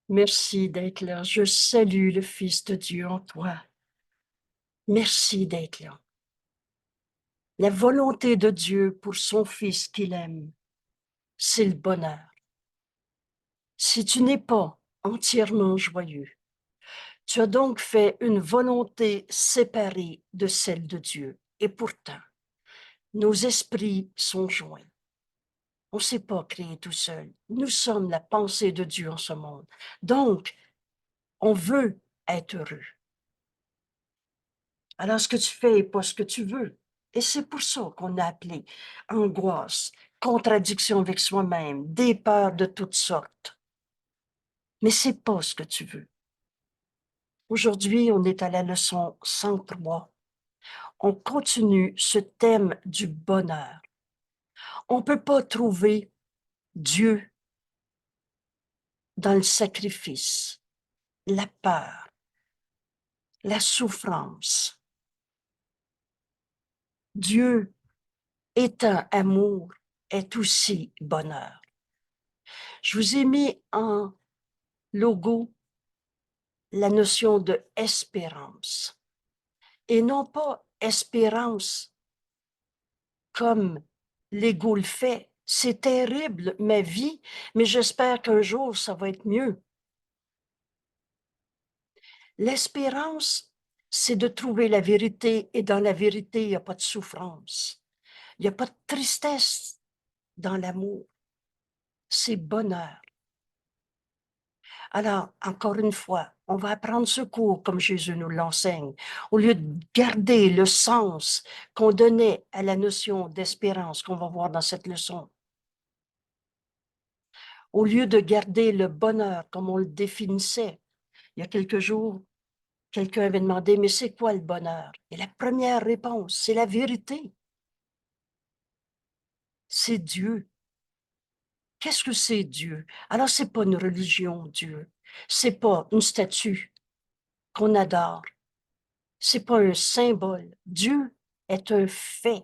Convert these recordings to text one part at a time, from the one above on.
Merci d'être là. Je salue le Fils de Dieu en toi. Merci d'être là. La volonté de Dieu pour son Fils qu'il aime, c'est le bonheur. Si tu n'es pas entièrement joyeux, tu as donc fait une volonté séparée de celle de Dieu. Et pourtant, nos esprits sont joints. On ne s'est pas créé tout seul. Nous sommes la pensée de Dieu en ce monde. Donc, on veut être heureux. Alors, ce que tu fais n'est pas ce que tu veux. Et c'est pour ça qu'on a appelé angoisse, contradiction avec soi-même, des peurs de toutes sortes. Mais c'est pas ce que tu veux. Aujourd'hui, on est à la leçon 103. On continue ce thème du bonheur. On ne peut pas trouver Dieu dans le sacrifice, la peur, la souffrance. Dieu étant amour est aussi bonheur. Je vous ai mis en logo la notion de espérance et non pas espérance comme l'ego le fait. C'est terrible, ma vie, mais j'espère qu'un jour, ça va être mieux. L'espérance, c'est de trouver la vérité et dans la vérité, il n'y a pas de souffrance. Il n'y a pas de tristesse dans l'amour. C'est bonheur. Alors, encore une fois, on va apprendre ce cours comme Jésus nous l'enseigne. Au lieu de garder le sens qu'on donnait à la notion d'espérance qu'on va voir dans cette leçon, au lieu de garder le bonheur comme on le définissait, il y a quelques jours, quelqu'un avait demandé, mais c'est quoi le bonheur? Et la première réponse, c'est la vérité. C'est Dieu. Qu'est-ce que c'est Dieu? Alors, c'est pas une religion, Dieu. C'est pas une statue qu'on adore. C'est pas un symbole. Dieu est un fait.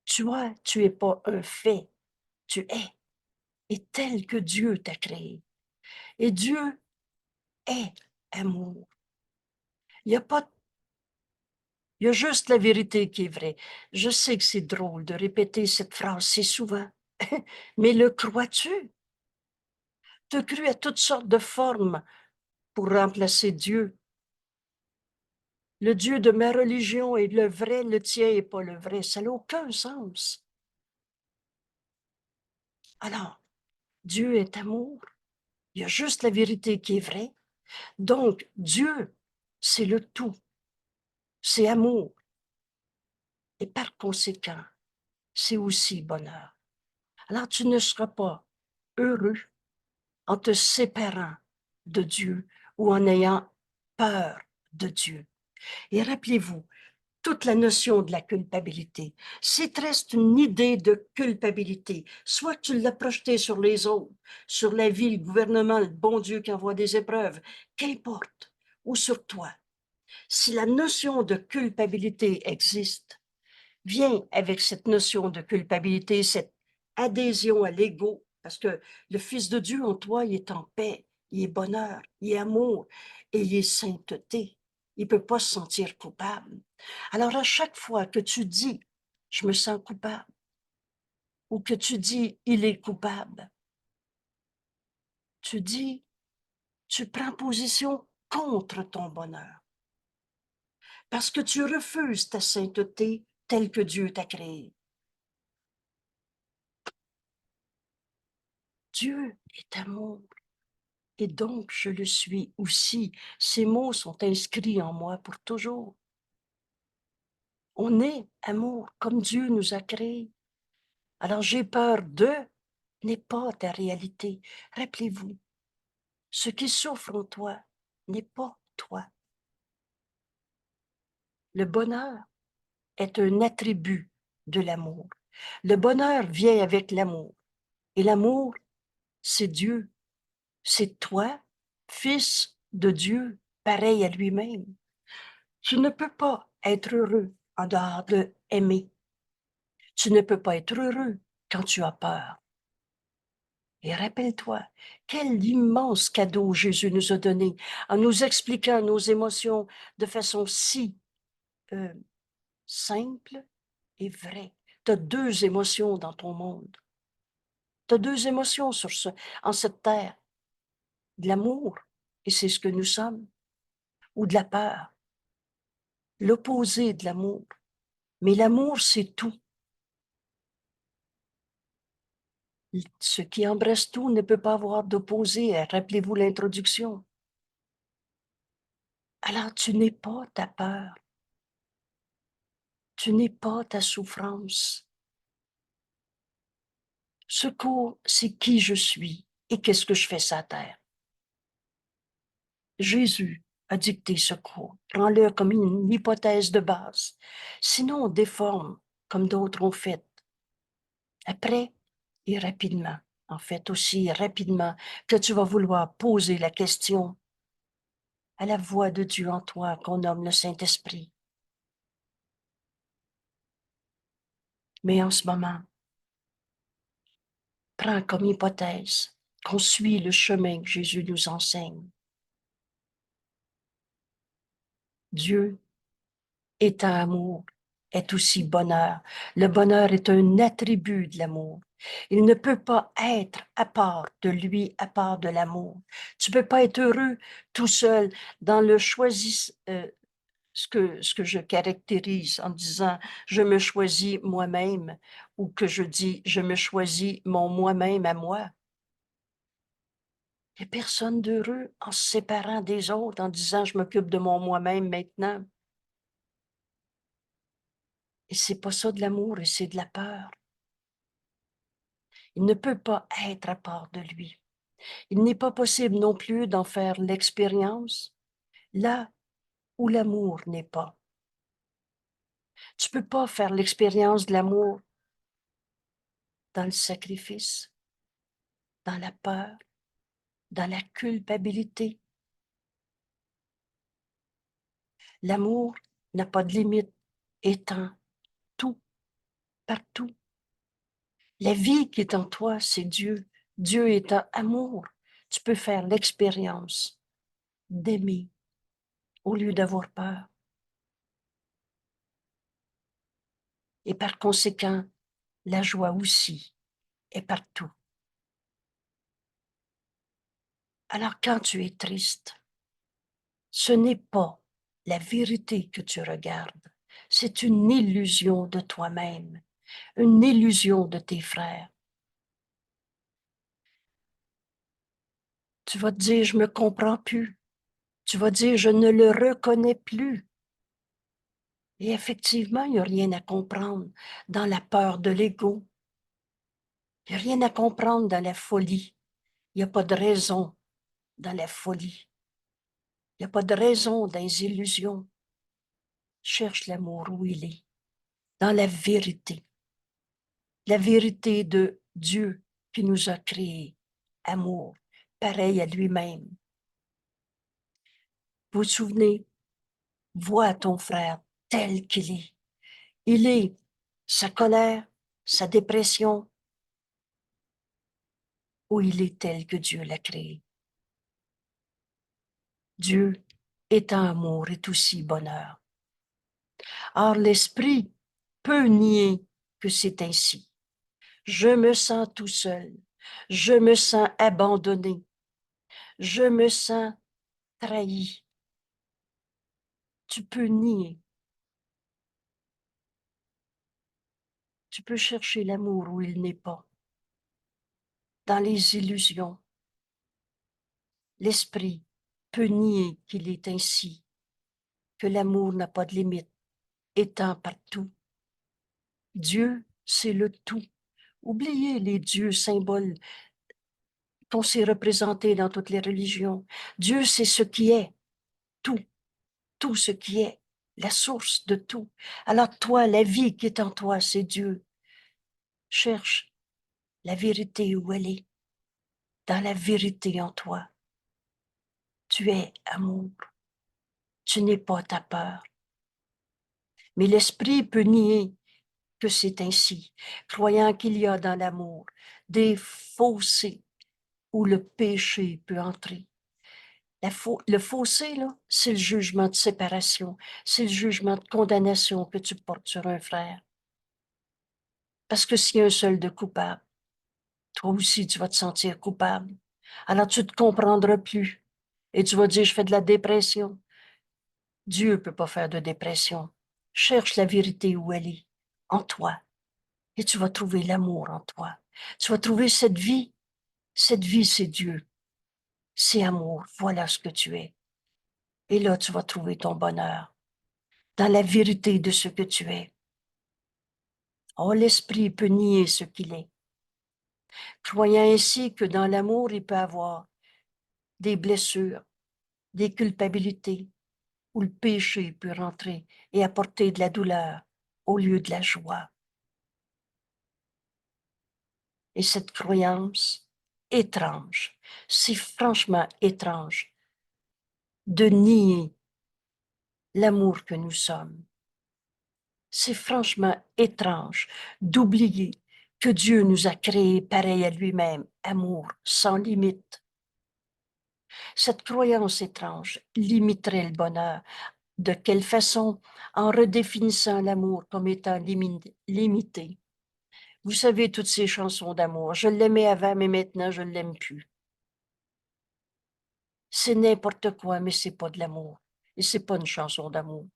Toi, tu es pas un fait. Tu es. Et tel que Dieu t'a créé. Et Dieu est amour. Il y a pas, il y a juste la vérité qui est vraie. Je sais que c'est drôle de répéter cette phrase si souvent. Mais le crois-tu? Tu as cru à toutes sortes de formes pour remplacer Dieu. Le Dieu de ma religion est le vrai, le tien n'est pas le vrai. Ça n'a aucun sens. Alors, Dieu est amour. Il y a juste la vérité qui est vraie. Donc, Dieu, c'est le tout. C'est amour. Et par conséquent, c'est aussi bonheur. Alors, tu ne seras pas heureux en te séparant de Dieu ou en ayant peur de Dieu. Et rappelez-vous, toute la notion de la culpabilité, c'est reste une idée de culpabilité. Soit tu l'as projetée sur les autres, sur la vie, le gouvernement, le bon Dieu qui envoie des épreuves, qu'importe, ou sur toi. Si la notion de culpabilité existe, viens avec cette notion de culpabilité, cette adhésion à l'ego, parce que le Fils de Dieu en toi, il est en paix, il est bonheur, il est amour et il est sainteté. Il ne peut pas se sentir coupable. Alors à chaque fois que tu dis « je me sens coupable » ou que tu dis « il est coupable », tu dis, tu prends position contre ton bonheur parce que tu refuses ta sainteté telle que Dieu t'a créée. Dieu est amour. Et donc, je le suis aussi. Ces mots sont inscrits en moi pour toujours. On est amour, comme Dieu nous a créés. Alors, j'ai peur de n'est pas ta réalité. Rappelez-vous, ce qui souffre en toi n'est pas toi. Le bonheur est un attribut de l'amour. Le bonheur vient avec l'amour. Et l'amour, c'est Dieu. C'est toi, fils de Dieu, pareil à lui-même. Tu ne peux pas être heureux en dehors de aimer. Tu ne peux pas être heureux quand tu as peur. Et rappelle-toi, quel immense cadeau Jésus nous a donné en nous expliquant nos émotions de façon si simple et vraie. Tu as deux émotions dans ton monde. Tu as deux émotions en cette terre. De l'amour, et c'est ce que nous sommes, ou de la peur. L'opposé de l'amour. Mais l'amour, c'est tout. Ce qui embrasse tout ne peut pas avoir d'opposé. Rappelez-vous l'introduction. Alors, tu n'es pas ta peur. Tu n'es pas ta souffrance. Secours, c'est qui je suis et qu'est-ce que je fais sur la terre. Jésus a dicté secours. Prends-le comme une hypothèse de base. Sinon, on déforme comme d'autres ont fait. Après et rapidement, en fait aussi rapidement, que tu vas vouloir poser la question à la voix de Dieu en toi qu'on nomme le Saint-Esprit. Mais en ce moment, prends comme hypothèse qu'on suit le chemin que Jésus nous enseigne. Dieu étant amour, est aussi bonheur. Le bonheur est un attribut de l'amour. Il ne peut pas être à part de lui, à part de l'amour. Tu peux pas être heureux tout seul dans le ce que je caractérise en disant je me choisis moi-même ou que je dis je me choisis mon moi-même à moi. Il n'y a personne d'heureux en se séparant des autres, en disant je m'occupe de mon moi-même maintenant. Et c'est pas ça de l'amour, et c'est de la peur. Il ne peut pas être à part de lui. Il n'est pas possible non plus d'en faire l'expérience là où l'amour n'est pas. Tu peux pas faire l'expérience de l'amour dans le sacrifice, dans la peur, dans la culpabilité. L'amour n'a pas de limite, étant tout, partout. La vie qui est en toi, c'est Dieu. Dieu étant amour. Tu peux faire l'expérience d'aimer au lieu d'avoir peur. Et par conséquent, la joie aussi est partout. Alors quand tu es triste, ce n'est pas la vérité que tu regardes, c'est une illusion de toi-même, une illusion de tes frères. Tu vas te dire, je me comprends plus. Tu vas dire, je ne le reconnais plus. Et effectivement, il n'y a rien à comprendre dans la peur de l'ego. Il n'y a rien à comprendre dans la folie. Il n'y a pas de raison dans la folie. Il n'y a pas de raison dans les illusions. Cherche l'amour où il est, dans la vérité de Dieu qui nous a créés, amour, pareil à lui-même. Vous vous souvenez, vois ton frère tel qu'il est. Il est sa colère, sa dépression, ou il est tel que Dieu l'a créé. Dieu étant amour est aussi bonheur. Or, l'esprit peut nier que c'est ainsi. Je me sens tout seul, je me sens abandonné, je me sens trahi. Tu peux nier. Tu peux chercher l'amour où il n'est pas, dans les illusions. L'esprit peut nier qu'il est ainsi, que l'amour n'a pas de limite, étant partout. Dieu, c'est le tout. Oubliez les dieux symboles qu'on s'est représentés dans toutes les religions. Dieu, c'est ce qui est, tout, tout ce qui est, la source de tout. Alors toi, la vie qui est en toi, c'est Dieu. Cherche la vérité où elle est, dans la vérité en toi. Tu es amour. Tu n'es pas ta peur. Mais l'esprit peut nier que c'est ainsi, croyant qu'il y a dans l'amour des fossés où le péché peut entrer. Le fossé, là, c'est le jugement de séparation, c'est le jugement de condamnation que tu portes sur un frère. Parce que s'il y a un seul de coupable, toi aussi, tu vas te sentir coupable. Alors, tu ne te comprendras plus. Et tu vas dire, je fais de la dépression. Dieu ne peut pas faire de dépression. Cherche la vérité où elle est, en toi. Et tu vas trouver l'amour en toi. Tu vas trouver cette vie. Cette vie, c'est Dieu. C'est amour. Voilà ce que tu es. Et là, tu vas trouver ton bonheur dans la vérité de ce que tu es. Oh, l'esprit peut nier ce qu'il est, croyant ainsi que dans l'amour, il peut avoir des blessures, des culpabilités, où le péché peut rentrer et apporter de la douleur au lieu de la joie. Et cette croyance étrange, c'est franchement étrange de nier l'amour que nous sommes. C'est franchement étrange d'oublier que Dieu nous a créés pareil à lui-même, amour, sans limite. Cette croyance étrange limiterait le bonheur. De quelle façon? En redéfinissant l'amour comme étant limité. Vous savez, toutes ces chansons d'amour, je l'aimais avant, mais maintenant, je ne l'aime plus. C'est n'importe quoi, mais c'est pas de l'amour. Et c'est pas une chanson d'amour.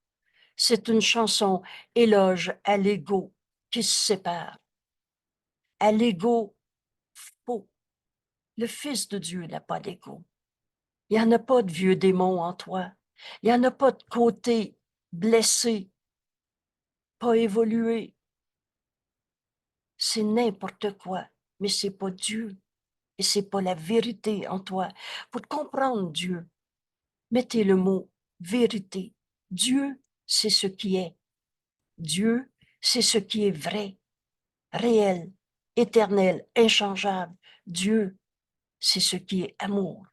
C'est une chanson éloge à l'ego qui se sépare. À l'ego faux. Le Fils de Dieu n'a pas d'ego. Il n'y en a pas de vieux démon en toi. Il n'y en a pas de côté blessé, pas évolué. C'est n'importe quoi, mais c'est pas Dieu. Et c'est pas la vérité en toi. Pour comprendre Dieu, mettez le mot vérité. Dieu, c'est ce qui est. Dieu, c'est ce qui est vrai, réel, éternel, inchangeable. Dieu, c'est ce qui est amour.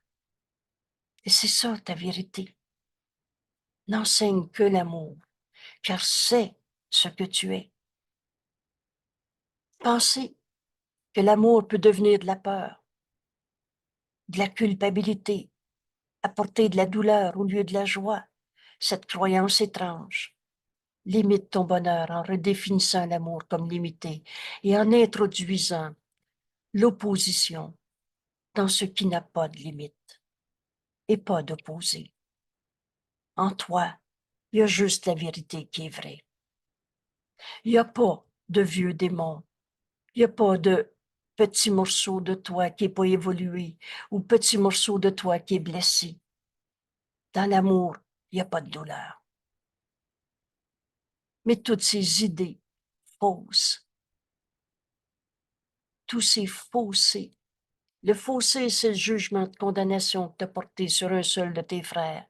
Et c'est ça ta vérité. N'enseigne que l'amour, car c'est ce que tu es. Pensez que l'amour peut devenir de la peur, de la culpabilité, apporter de la douleur au lieu de la joie. Cette croyance étrange limite ton bonheur en redéfinissant l'amour comme limité et en introduisant l'opposition dans ce qui n'a pas de limite et pas d'opposé. En toi, il y a juste la vérité qui est vraie. Il n'y a pas de vieux démons. Il n'y a pas de petit morceau de toi qui n'est pas évolué ou petit morceau de toi qui est blessé. Dans l'amour, il n'y a pas de douleur. Mais toutes ces idées fausses, tous ces fossés, le fossé, c'est le jugement de condamnation que tu as porté sur un seul de tes frères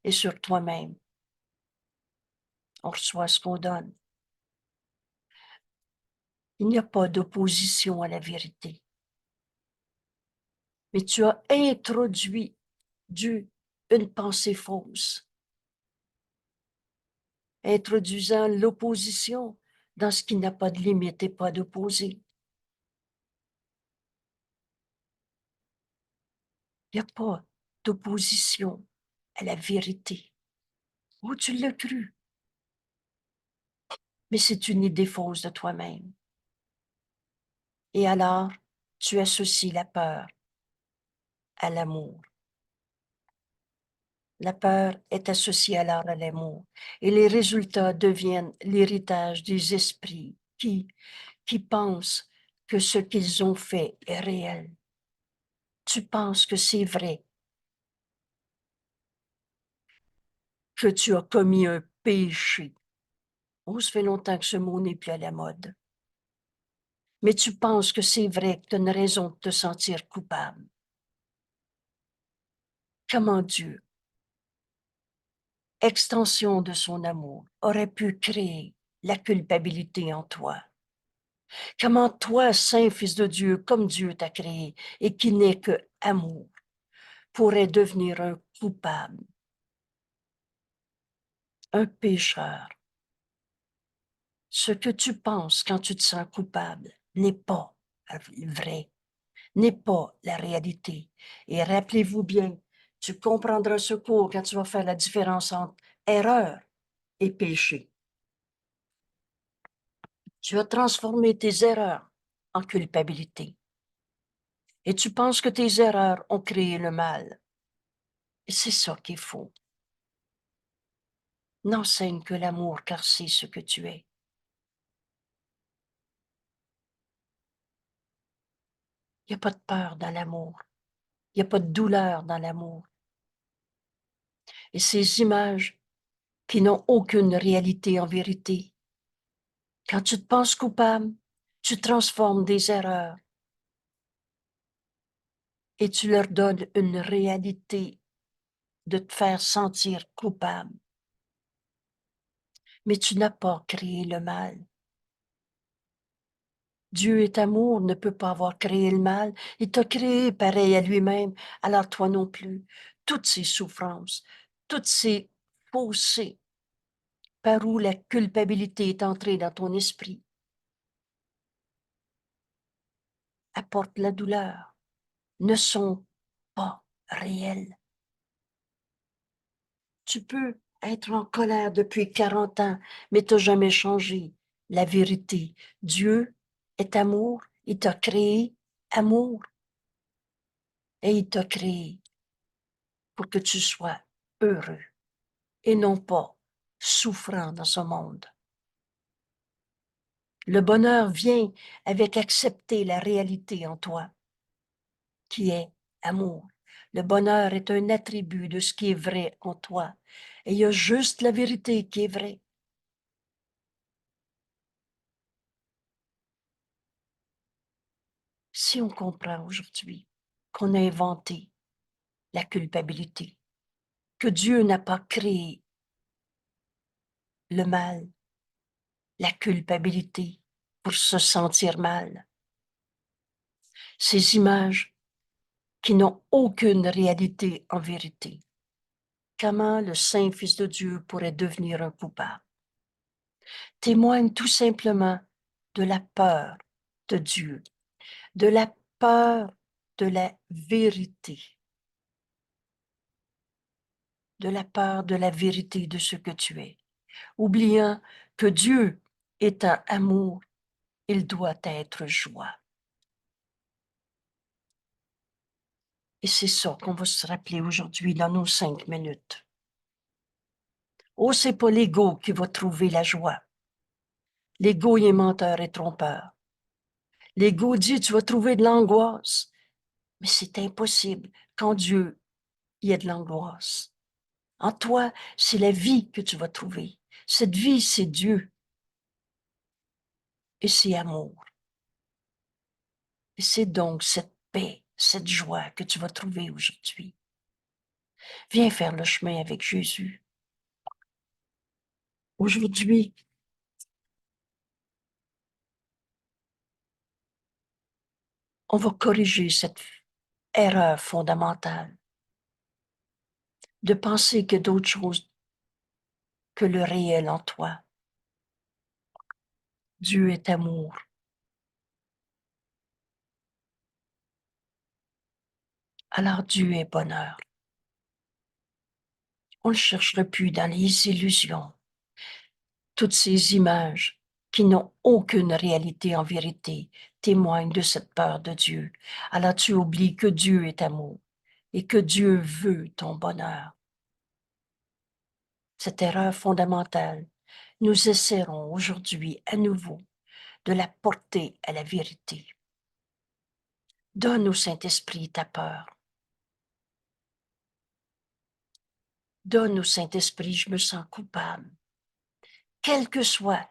et sur toi-même. On reçoit ce qu'on donne. Il n'y a pas d'opposition à la vérité. Mais tu as introduit une pensée fausse, introduisant l'opposition dans ce qui n'a pas de limite et pas d'opposé. Il n'y a pas d'opposition à la vérité. Oh, tu l'as cru, mais c'est une idée fausse de toi-même. Et alors, tu associes la peur à l'amour. La peur est associée alors à l'amour et les résultats deviennent l'héritage des esprits qui pensent que ce qu'ils ont fait est réel. Tu penses que c'est vrai, que tu as commis un péché. Oh, ça fait longtemps que ce mot n'est plus à la mode. Mais tu penses que c'est vrai que tu as une raison de te sentir coupable. Comment Dieu, extension de son amour, aurait pu créer la culpabilité en toi? Comment toi, Saint Fils de Dieu, comme Dieu t'a créé et qui n'est que amour, pourrait devenir un coupable, un pécheur? Ce que tu penses quand tu te sens coupable n'est pas vrai. n'est pas la réalité. Et rappelez-vous bien, tu comprendras ce cours quand tu vas faire la différence entre erreur et péché. Tu as transformé tes erreurs en culpabilité. Et tu penses que tes erreurs ont créé le mal. Et c'est ça qu'il faut. N'enseigne que l'amour, car c'est ce que tu es. Il n'y a pas de peur dans l'amour. Il n'y a pas de douleur dans l'amour. Et ces images qui n'ont aucune réalité en vérité, quand tu te penses coupable, tu transformes des erreurs et tu leur donnes une réalité de te faire sentir coupable. Mais tu n'as pas créé le mal. Dieu est amour, ne peut pas avoir créé le mal. Il t'a créé pareil à lui-même, alors toi non plus. Toutes ces souffrances, toutes ces fossés par où la culpabilité est entrée dans ton esprit apportent la douleur, ne sont pas réelles. Tu peux être en colère depuis 40 ans, mais tu n'as jamais changé la vérité. Dieu est amour, il t'a créé amour et il t'a créé pour que tu sois heureux et non pas souffrant dans ce monde. Le bonheur vient avec accepter la réalité en toi, qui est amour. Le bonheur est un attribut de ce qui est vrai en toi. Et il y a juste la vérité qui est vraie. Si on comprend aujourd'hui qu'on a inventé la culpabilité, que Dieu n'a pas créé le mal, la culpabilité pour se sentir mal, ces images qui n'ont aucune réalité en vérité, comment le Saint Fils de Dieu pourrait devenir un coupable? Témoigne tout simplement de la peur de Dieu, de la peur de la vérité, de la peur de la vérité de ce que tu es, oubliant que Dieu est un amour, il doit être joie. Et c'est ça qu'on va se rappeler aujourd'hui dans nos 5 minutes. Oh, c'est pas l'ego qui va trouver la joie. L'ego, il est menteur et trompeur. L'ego dit, tu vas trouver de l'angoisse. Mais c'est impossible quand Dieu, il y a de l'angoisse. En toi, c'est la vie que tu vas trouver. Cette vie, c'est Dieu. Et c'est amour. Et c'est donc cette paix, cette joie que tu vas trouver aujourd'hui. Viens faire le chemin avec Jésus. Aujourd'hui, on va corriger cette erreur fondamentale de penser que d'autres choses que le réel en toi. Dieu est amour. Alors Dieu est bonheur. On ne cherchera plus dans les illusions. Toutes ces images qui n'ont aucune réalité en vérité témoignent de cette peur de Dieu. Alors tu oublies que Dieu est amour et que Dieu veut ton bonheur. Cette erreur fondamentale, nous essaierons aujourd'hui à nouveau de la porter à la vérité. Donne au Saint-Esprit ta peur. Donne au Saint-Esprit, je me sens coupable. Quelle que soit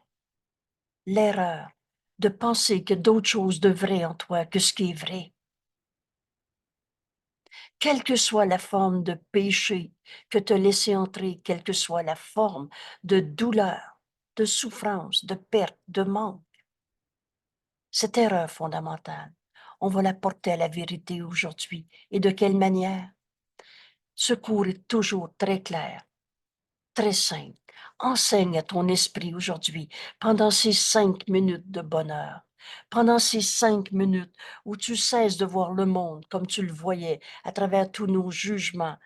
l'erreur de penser que d'autres choses de vrai en toi que ce qui est vrai, quelle que soit la forme de péché que tu as laissé entrer, quelle que soit la forme de douleur, de souffrance, de perte, de manque, cette erreur fondamentale, on va la porter à la vérité aujourd'hui. Et de quelle manière? Ce cours est toujours très clair, très simple. Enseigne à ton esprit aujourd'hui, pendant ces 5 minutes de bonheur, Pendant ces 5 minutes où tu cesses de voir le monde comme tu le voyais à travers tous nos jugements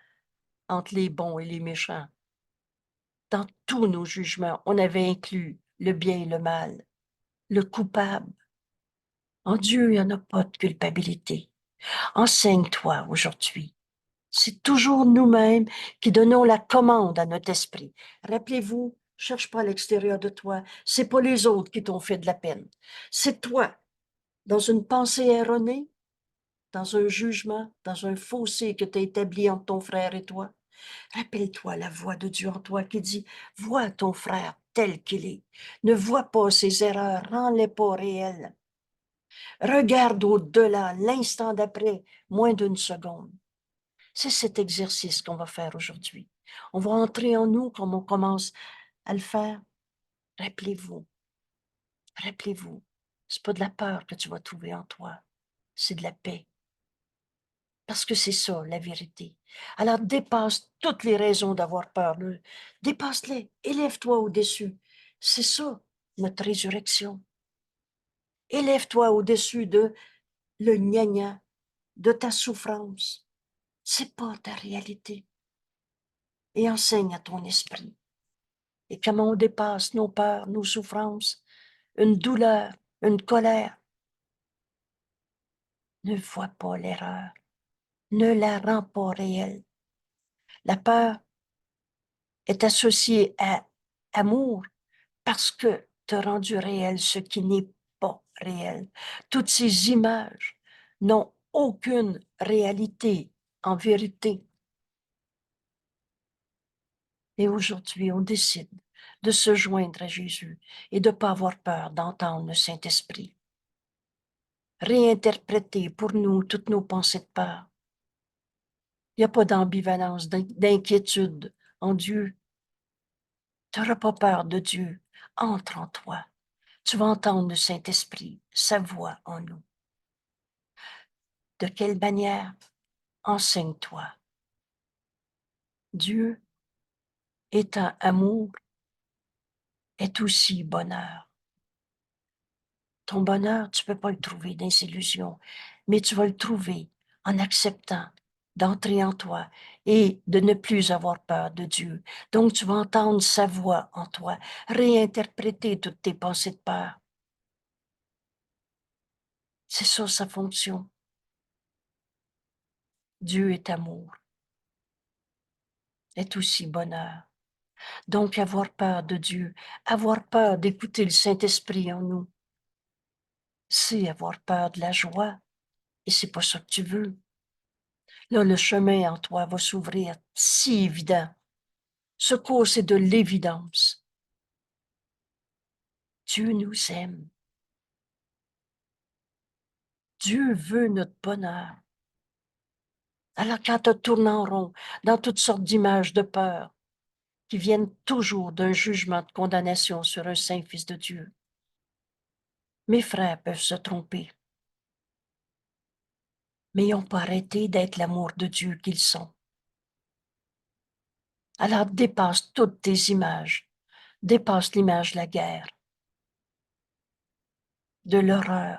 entre les bons et les méchants. Dans tous nos jugements, on avait inclus le bien et le mal, le coupable. En Dieu, il n'y en a pas de culpabilité. Enseigne-toi aujourd'hui. C'est toujours nous-mêmes qui donnons la commande à notre esprit. Rappelez-vous, cherche pas à l'extérieur de toi. C'est pas les autres qui t'ont fait de la peine. C'est toi, dans une pensée erronée, dans un jugement, dans un fossé que tu as établi entre ton frère et toi. Rappelle-toi la voix de Dieu en toi qui dit, vois ton frère tel qu'il est. Ne vois pas ses erreurs, rends-les pas réelles. Regarde au-delà, l'instant d'après, moins d'une seconde. C'est cet exercice qu'on va faire aujourd'hui. On va entrer en nous comme on commence à le faire. Rappelez-vous, rappelez-vous, c'est pas de la peur que tu vas trouver en toi, c'est de la paix. Parce que c'est ça, la vérité. Alors dépasse toutes les raisons d'avoir peur. Dépasse-les, élève-toi au-dessus. C'est ça, notre résurrection. Élève-toi au-dessus de le gna-gna, de ta souffrance. C'est pas ta réalité. Et enseigne à ton esprit. Et comment on dépasse nos peurs, nos souffrances, une douleur, une colère. Ne vois pas l'erreur. Ne la rends pas réelle. La peur est associée à amour parce que tu as rendu réel ce qui n'est pas réel. Toutes ces images n'ont aucune réalité en vérité. Et aujourd'hui, on décide de se joindre à Jésus et de ne pas avoir peur d'entendre le Saint-Esprit. Réinterpréter pour nous toutes nos pensées de peur. Il n'y a pas d'ambivalence, d'inquiétude en Dieu. Tu n'auras pas peur de Dieu. Entre en toi. Tu vas entendre le Saint-Esprit, sa voix en nous. De quelle manière? Enseigne-toi. Dieu, étant amour, est aussi bonheur. Ton bonheur, tu ne peux pas le trouver dans les illusions, mais tu vas le trouver en acceptant d'entrer en toi et de ne plus avoir peur de Dieu. Donc, tu vas entendre sa voix en toi, réinterpréter toutes tes pensées de peur. C'est ça sa fonction. Dieu est amour, est aussi bonheur. Donc, avoir peur de Dieu, avoir peur d'écouter le Saint-Esprit en nous, c'est avoir peur de la joie. Et c'est pas ça que tu veux. Là, le chemin en toi va s'ouvrir si évident. Ce cours, c'est de l'évidence. Dieu nous aime. Dieu veut notre bonheur. Alors, quand tu tournes en rond dans toutes sortes d'images de peur qui viennent toujours d'un jugement de condamnation sur un saint fils de Dieu, mes frères peuvent se tromper, mais ils n'ont pas arrêté d'être l'amour de Dieu qu'ils sont. Alors, dépasse toutes tes images, dépasse l'image de la guerre, de l'horreur,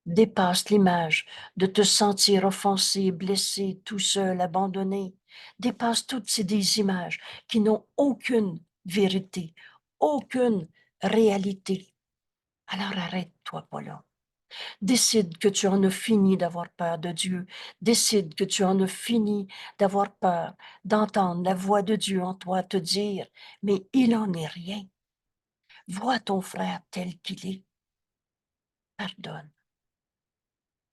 dépasse l'image de te sentir offensé, blessé, tout seul, abandonné. Dépasse toutes des images qui n'ont aucune vérité, aucune réalité. Alors arrête-toi pas là. Décide que tu en as fini d'avoir peur de Dieu. Décide que tu en as fini d'avoir peur d'entendre la voix de Dieu en toi te dire, mais il en est rien. Vois ton frère tel qu'il est. Pardonne.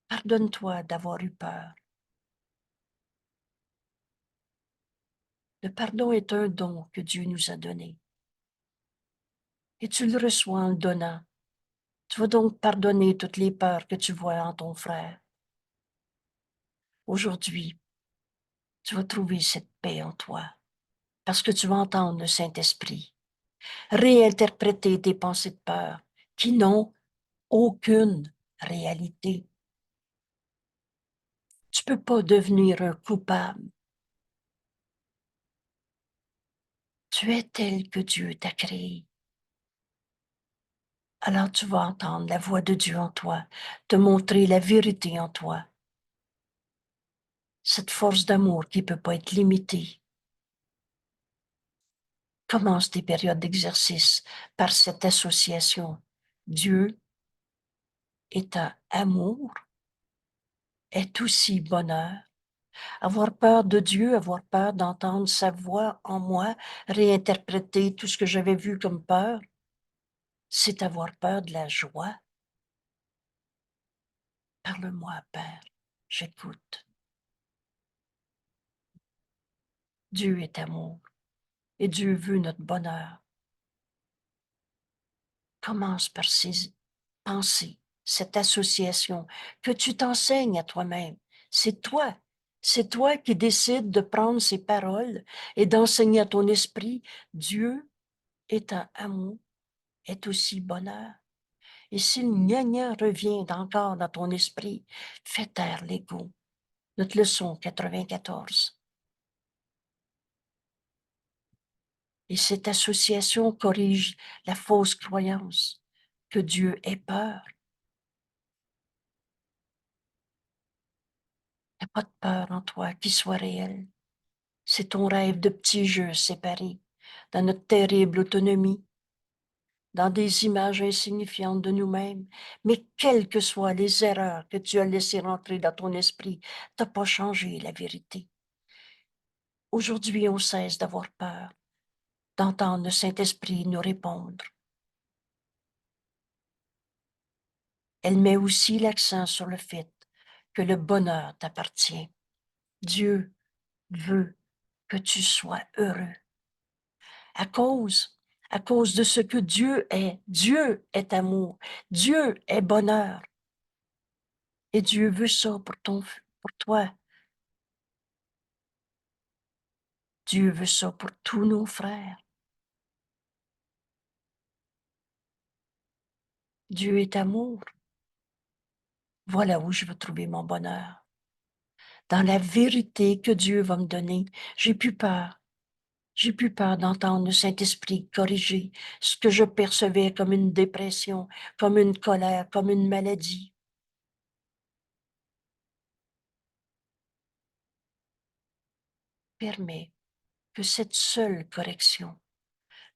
Pardonne-toi d'avoir eu peur. Le pardon est un don que Dieu nous a donné. Et tu le reçois en le donnant. Tu vas donc pardonner toutes les peurs que tu vois en ton frère. Aujourd'hui, tu vas trouver cette paix en toi parce que tu vas entendre le Saint-Esprit réinterpréter tes pensées de peur qui n'ont aucune réalité. Tu ne peux pas devenir un coupable. Tu es tel que Dieu t'a créé. alors tu vas entendre la voix de Dieu en toi, te montrer la vérité en toi. Cette force d'amour qui ne peut pas être limitée. Commence tes périodes d'exercice par cette association. Dieu est un amour, est aussi bonheur. Avoir peur de Dieu, avoir peur d'entendre sa voix en moi, réinterpréter tout ce que j'avais vu comme peur, c'est avoir peur de la joie. Parle-moi, Père, j'écoute. Dieu est amour et Dieu veut notre bonheur. Commence par ces pensées, cette association que tu t'enseignes à toi-même. C'est toi qui décides de prendre ces paroles et d'enseigner à ton esprit, Dieu est un amour, est aussi bonheur. Et si le gna revient encore dans ton esprit, fais taire l'ego. Notre leçon 94. Et cette association corrige la fausse croyance que Dieu ait peur. Il n'y a pas de peur en toi qui soit réelle. C'est ton rêve de petit jeu séparé dans notre terrible autonomie, dans des images insignifiantes de nous-mêmes. Mais quelles que soient les erreurs que tu as laissées rentrer dans ton esprit, tu n'as pas changé la vérité. Aujourd'hui, on cesse d'avoir peur, d'entendre le Saint-Esprit nous répondre. Elle met aussi l'accent sur le fait que le bonheur t'appartient. Dieu veut que tu sois heureux. À cause de ce que Dieu est. Dieu est amour. Dieu est bonheur. Et Dieu veut ça pour toi. Dieu veut ça pour tous nos frères. Dieu est amour. Voilà où je veux trouver mon bonheur. Dans la vérité que Dieu va me donner, j'ai plus peur. J'ai plus peur d'entendre le Saint-Esprit corriger ce que je percevais comme une dépression, comme une colère, comme une maladie. Permets que cette seule correction,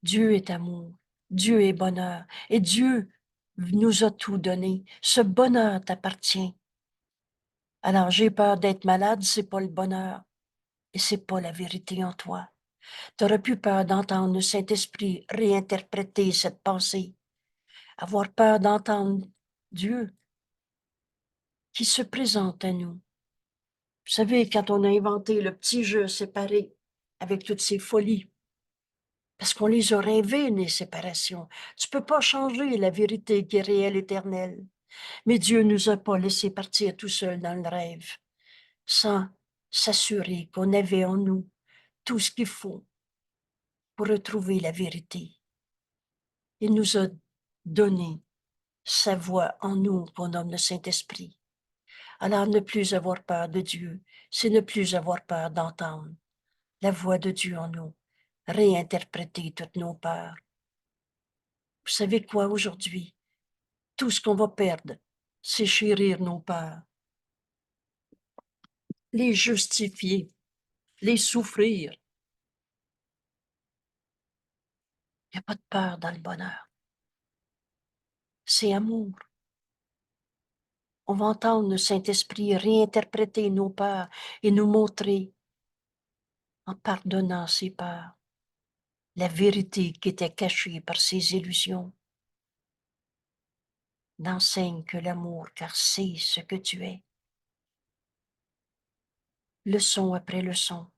Dieu est amour, Dieu est bonheur, et Dieu nous a tout donné. Ce bonheur t'appartient. Alors j'ai peur d'être malade, c'est pas le bonheur, et c'est pas la vérité en toi. Tu aurais plus peur d'entendre le Saint-Esprit réinterpréter cette pensée, avoir peur d'entendre Dieu qui se présente à nous. Vous savez, quand on a inventé le petit jeu séparé avec toutes ces folies, parce qu'on les a rêvées, les séparations. Tu peux pas changer la vérité qui est réelle, éternelle. Mais Dieu nous a pas laissé partir tout seul dans le rêve, sans s'assurer qu'on avait en nous tout ce qu'il faut pour retrouver la vérité. Il nous a donné sa voix en nous qu'on nomme le Saint-Esprit. Alors ne plus avoir peur de Dieu, c'est ne plus avoir peur d'entendre la voix de Dieu en nous, réinterpréter toutes nos peurs. Vous savez quoi aujourd'hui? Tout ce qu'on va perdre, c'est chérir nos peurs, les justifier, les souffrir. Il n'y a pas de peur dans le bonheur. C'est amour. On va entendre le Saint-Esprit réinterpréter nos peurs et nous montrer, en pardonnant ces peurs, la vérité qui était cachée par ces illusions. N'enseigne que l'amour, car c'est ce que tu es. Leçon après leçon,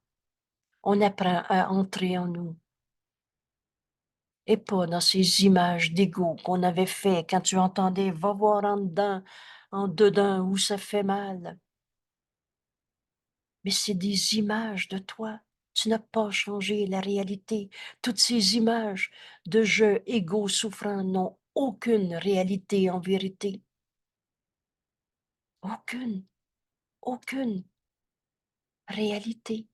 on apprend à entrer en nous et pas dans ces images d'ego qu'on avait fait quand tu entendais va voir en dedans où ça fait mal. Mais c'est des images de toi. Tu n'as pas changé la réalité. Toutes ces images de jeux égaux souffrants n'ont aucune réalité en vérité. Aucune, aucune réalité.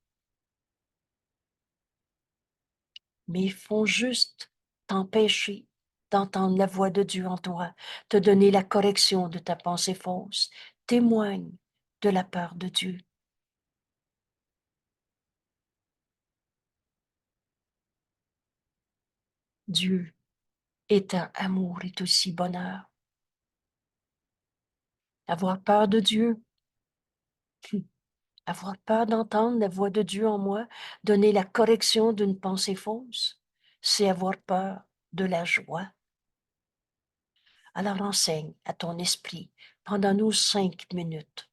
Mais ils font juste t'empêcher d'entendre la voix de Dieu en toi, te donner la correction de ta pensée fausse. Témoigne de la peur de Dieu. Dieu étant amour est aussi bonheur. Avoir peur de Dieu, avoir peur d'entendre la voix de Dieu en moi, donner la correction d'une pensée fausse, c'est avoir peur de la joie. Alors enseigne à ton esprit pendant nos 5 minutes,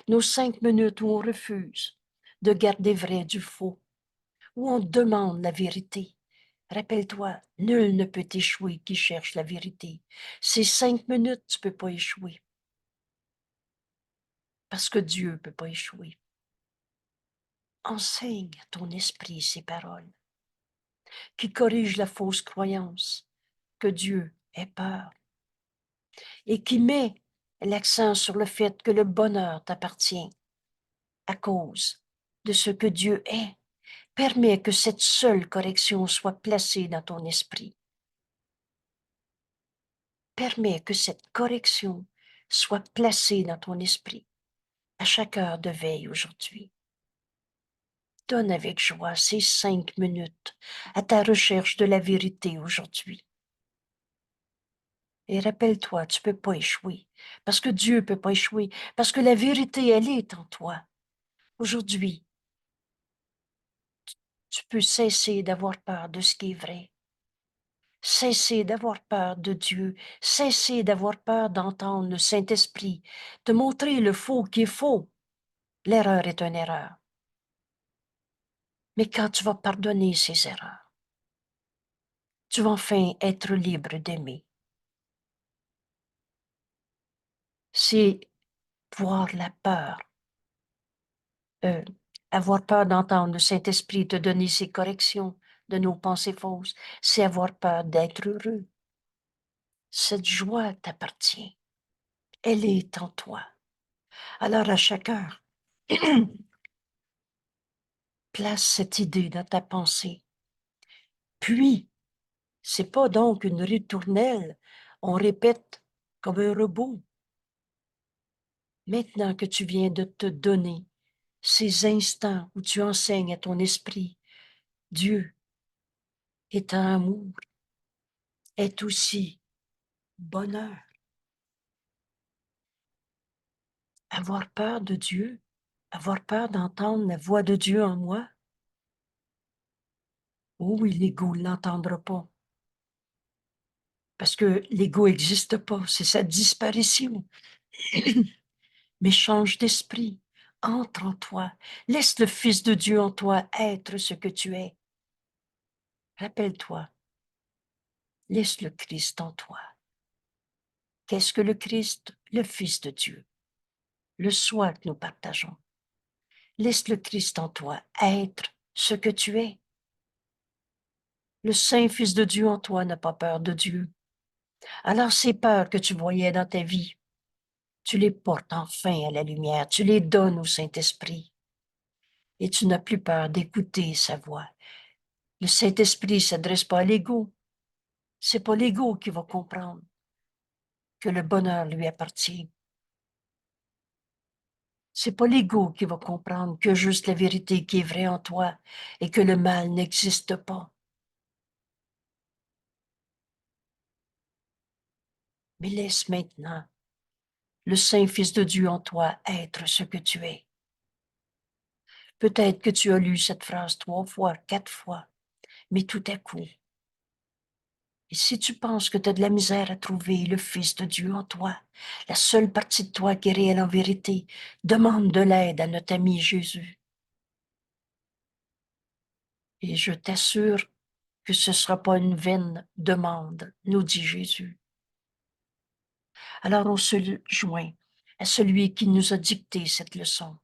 nos 5 minutes où on refuse de garder vrai du faux, où on demande la vérité. Rappelle-toi, nul ne peut échouer qui cherche la vérité. Ces 5 minutes, tu ne peux pas échouer. Parce que Dieu ne peut pas échouer. Enseigne à ton esprit ces paroles qui corrigent la fausse croyance que Dieu ait peur et qui met l'accent sur le fait que le bonheur t'appartient à cause de ce que Dieu est. Permets que cette seule correction soit placée dans ton esprit. Permets que cette correction soit placée dans ton esprit à chaque heure de veille aujourd'hui. Donne avec joie ces 5 minutes à ta recherche de la vérité aujourd'hui. Et rappelle-toi, tu ne peux pas échouer, parce que Dieu ne peut pas échouer, parce que la vérité, elle est en toi. Aujourd'hui, tu peux cesser d'avoir peur de ce qui est vrai. Cesser d'avoir peur de Dieu, cesser d'avoir peur d'entendre le Saint-Esprit, te montrer le faux qui est faux. L'erreur est une erreur. Mais quand tu vas pardonner ces erreurs, tu vas enfin être libre d'aimer. C'est voir la peur, euh, avoir peur d'entendre le Saint-Esprit te donner ses corrections de nos pensées fausses, c'est avoir peur d'être heureux. Cette joie t'appartient. Elle est en toi. Alors à chaque heure, place cette idée dans ta pensée. Puis, c'est pas donc une ritournelle. On répète comme un robot. Maintenant que tu viens de te donner ces instants où tu enseignes à ton esprit, Dieu étant amour, est aussi bonheur. Avoir peur de Dieu, avoir peur d'entendre la voix de Dieu en moi. Oh oui, l'ego ne l'entendra pas. Parce que l'ego n'existe pas, c'est sa disparition. Mais change d'esprit, entre en toi, laisse le Fils de Dieu en toi être ce que tu es. Rappelle-toi, laisse le Christ en toi. Qu'est-ce que le Christ? Le Fils de Dieu. Le soi que nous partageons. Laisse le Christ en toi être ce que tu es. Le Saint-Fils de Dieu en toi n'a pas peur de Dieu. Alors ces peurs que tu voyais dans ta vie, tu les portes enfin à la lumière, tu les donnes au Saint-Esprit. Et tu n'as plus peur d'écouter sa voix. Le Saint-Esprit ne s'adresse pas à l'ego. C'est pas l'ego qui va comprendre que le bonheur lui appartient. C'est pas l'ego qui va comprendre que juste la vérité qui est vraie en toi et que le mal n'existe pas. Mais laisse maintenant le Saint-Fils de Dieu en toi être ce que tu es. Peut-être que tu as lu cette phrase 3 fois, 4 fois, mais tout à coup, et si tu penses que tu as de la misère à trouver le Fils de Dieu en toi, la seule partie de toi qui est réelle en vérité, demande de l'aide à notre ami Jésus. Et je t'assure que ce ne sera pas une vaine demande, nous dit Jésus. Alors on se joint à celui qui nous a dicté cette leçon.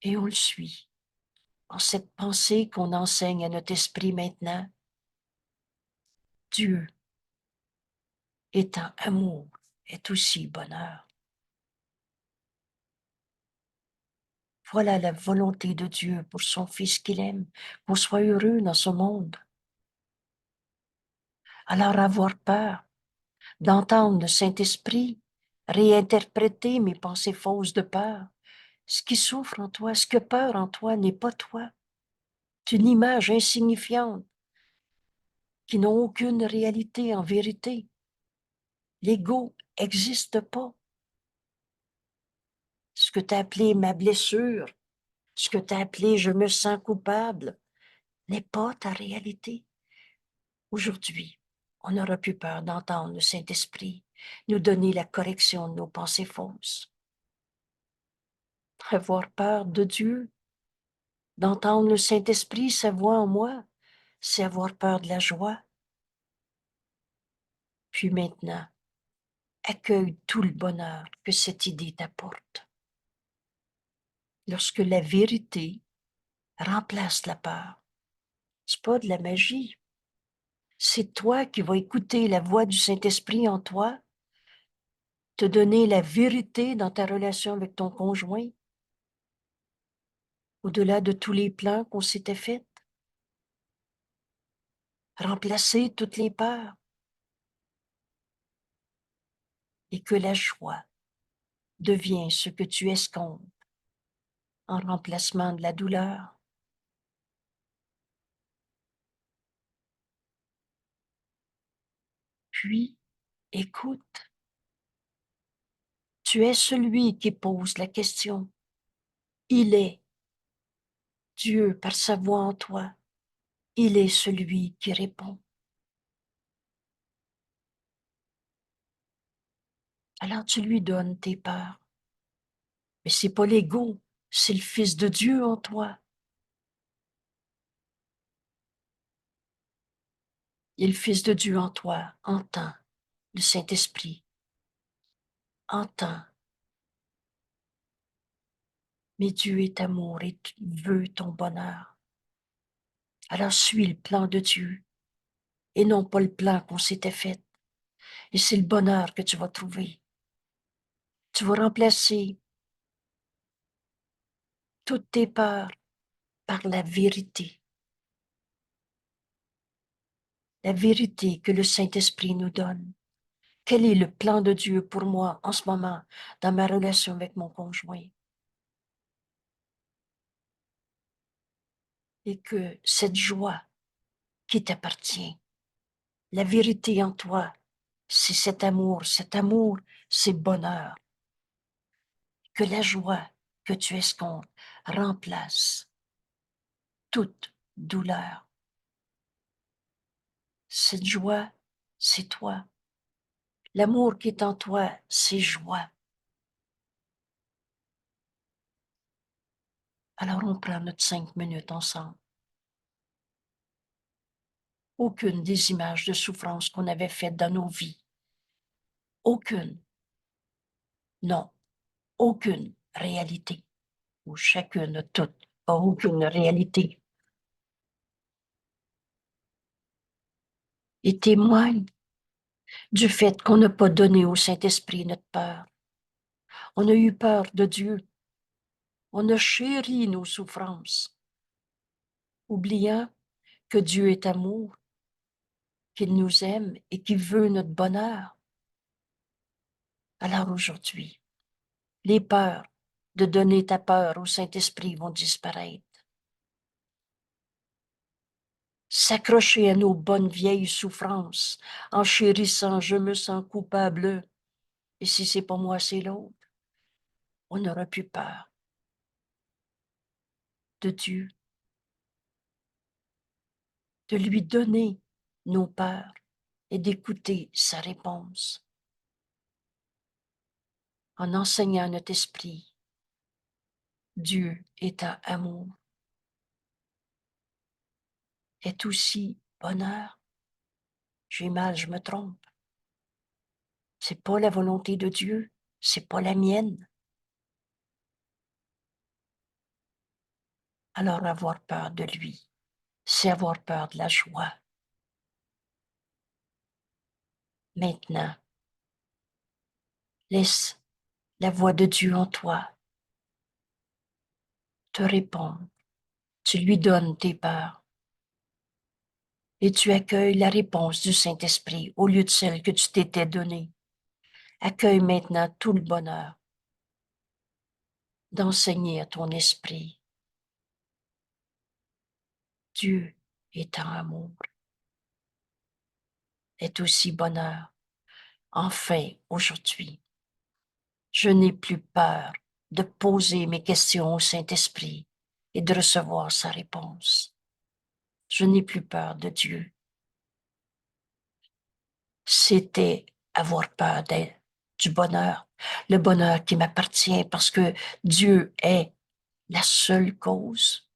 Et on le suit en cette pensée qu'on enseigne à notre esprit maintenant. Dieu étant amour est aussi bonheur. Voilà la volonté de Dieu pour son Fils qu'il aime, qu'on soit heureux dans ce monde. Alors avoir peur d'entendre le Saint-Esprit réinterpréter mes pensées fausses de peur. Ce qui souffre en toi, ce que peur en toi n'est pas toi. C'est une image insignifiante qui n'a aucune réalité en vérité. L'ego n'existe pas. Ce que tu as appelé ma blessure, ce que tu as appelé je me sens coupable, n'est pas ta réalité. Aujourd'hui, on n'aura plus peur d'entendre le Saint-Esprit nous donner la correction de nos pensées fausses. Avoir peur de Dieu, d'entendre le Saint-Esprit, sa voix en moi, c'est avoir peur de la joie. Puis maintenant, accueille tout le bonheur que cette idée t'apporte. Lorsque la vérité remplace la peur, c'est pas de la magie. C'est toi qui vas écouter la voix du Saint-Esprit en toi, te donner la vérité dans ta relation avec ton conjoint, au-delà de tous les plans qu'on s'était faits, remplacer toutes les peurs et que la joie devient ce que tu escomptes en remplacement de la douleur. Puis, écoute, tu es celui qui pose la question. Il est Dieu par sa voix en toi. Il est celui qui répond. Alors tu lui donnes tes peurs. Mais c'est pas l'ego, c'est le Fils de Dieu en toi. Et le Fils de Dieu en toi entend le Saint-Esprit, entend. Mais Dieu est amour et veut ton bonheur. Alors suis le plan de Dieu et non pas le plan qu'on s'était fait. Et c'est le bonheur que tu vas trouver. Tu vas remplacer toutes tes peurs par la vérité. La vérité que le Saint-Esprit nous donne. Quel est le plan de Dieu pour moi en ce moment dans ma relation avec mon conjoint? Et que cette joie qui t'appartient, la vérité en toi, c'est cet amour, c'est bonheur. Que la joie que tu escomptes remplace toute douleur. Cette joie, c'est toi. L'amour qui est en toi, c'est joie. Alors on prend notre 5 minutes ensemble. Aucune des images de souffrance qu'on avait faites dans nos vies. Aucune. Non. Aucune réalité. Ou chacune, toute, a aucune réalité. Et témoigne du fait qu'on n'a pas donné au Saint-Esprit notre peur. On a eu peur de Dieu. On a chéri nos souffrances, oubliant que Dieu est amour, qu'il nous aime et qu'il veut notre bonheur. Alors aujourd'hui, les peurs de donner ta peur au Saint-Esprit vont disparaître. S'accrocher à nos bonnes vieilles souffrances, en chérissant, je me sens coupable, et si c'est pas moi, c'est l'autre. On n'aura plus peur de Dieu, de lui donner nos peurs et d'écouter sa réponse en enseignant à notre esprit. Dieu étant amour, est aussi bonheur. J'ai mal, je me trompe. C'est pas la volonté de Dieu, c'est pas la mienne. Alors avoir peur de lui, c'est avoir peur de la joie. Maintenant, laisse la voix de Dieu en toi te répondre. Tu lui donnes tes peurs et tu accueilles la réponse du Saint-Esprit au lieu de celle que tu t'étais donnée. Accueille maintenant tout le bonheur d'enseigner à ton esprit. Dieu étant amour, est aussi bonheur. Enfin, aujourd'hui, je n'ai plus peur de poser mes questions au Saint-Esprit et de recevoir sa réponse. Je n'ai plus peur de Dieu. C'était avoir peur du bonheur, le bonheur qui m'appartient parce que Dieu est la seule cause.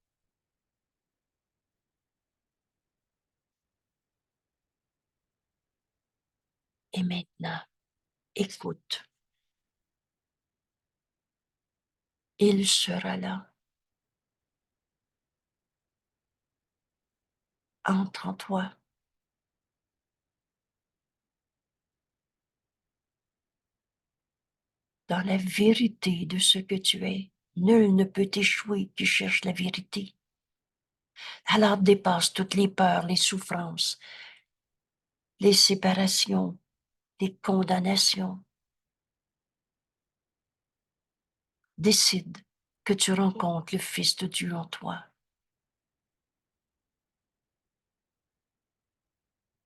Et maintenant, écoute, il sera là. Entre en toi. Dans la vérité de ce que tu es. Nul ne peut échouer qui cherche la vérité. Alors dépasse toutes les peurs, les souffrances, les séparations, les condamnations. Décide que tu rencontres le Fils de Dieu en toi.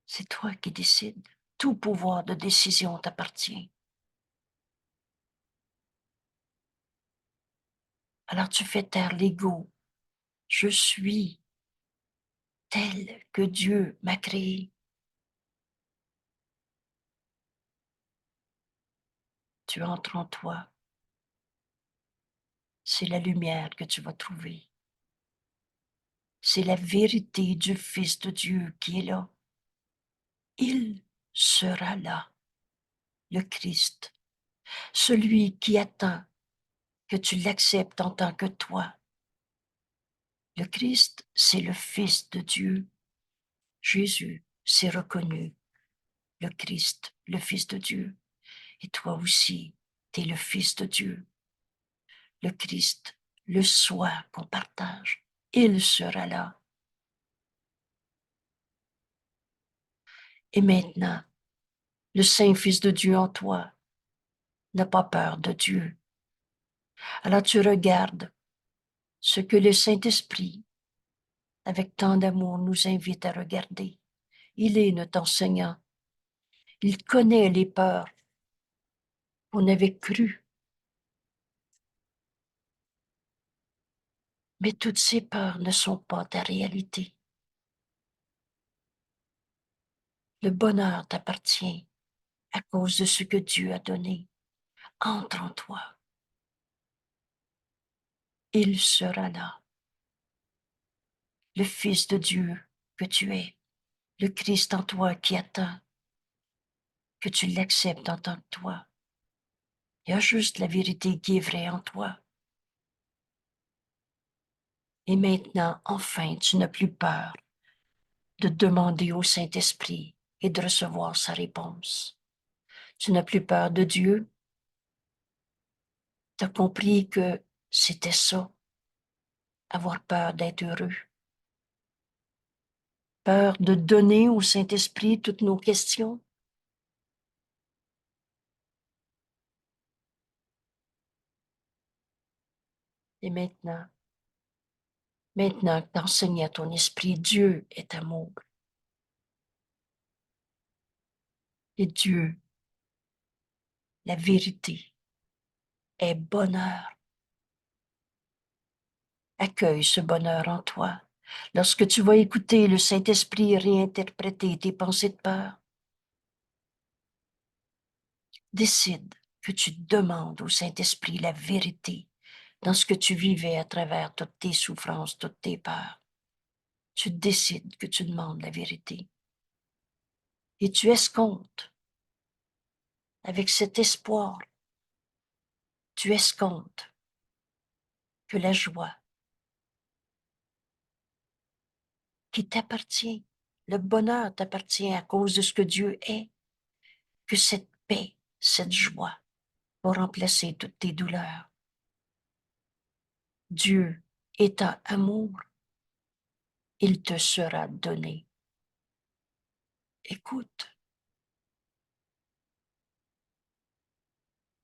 C'est toi qui décides. Tout pouvoir de décision t'appartient. Alors tu fais taire l'ego. Je suis tel que Dieu m'a créé. Tu entres en toi. C'est la lumière que tu vas trouver. C'est la vérité du Fils de Dieu qui est là. Il sera là, le Christ, celui qui attend que tu l'acceptes en tant que toi. Le Christ, c'est le Fils de Dieu. Jésus s'est reconnu, le Christ, le Fils de Dieu. Et toi aussi, tu es le Fils de Dieu. Le Christ, le soi qu'on partage, il sera là. Et maintenant, le Saint-Fils de Dieu en toi n'a pas peur de Dieu. Alors tu regardes ce que le Saint-Esprit, avec tant d'amour, nous invite à regarder. Il est notre enseignant. Il connaît les peurs qu'on avait crues. Mais toutes ces peurs ne sont pas ta réalité. Le bonheur t'appartient à cause de ce que Dieu a donné. Entre en toi. Il sera là. Le Fils de Dieu que tu es. Le Christ en toi qui attend que tu l'acceptes en tant que toi. Il y a juste la vérité qui est vraie en toi. Et maintenant, enfin, tu n'as plus peur de demander au Saint-Esprit et de recevoir sa réponse. Tu n'as plus peur de Dieu. Tu as compris que c'était ça, avoir peur d'être heureux. Peur de donner au Saint-Esprit toutes nos questions. Et maintenant que tu enseignes à ton esprit, Dieu est amour. Et Dieu, la vérité, est bonheur. Accueille ce bonheur en toi. Lorsque tu vas écouter le Saint-Esprit réinterpréter tes pensées de peur, décide que tu demandes au Saint-Esprit la vérité dans ce que tu vivais à travers toutes tes souffrances, toutes tes peurs. Tu décides que tu demandes la vérité. Et tu escomptes, avec cet espoir, tu escomptes que la joie qui t'appartient, le bonheur t'appartient à cause de ce que Dieu est, que cette paix, cette joie va remplacer toutes tes douleurs. Dieu étant amour, il te sera donné. Écoute,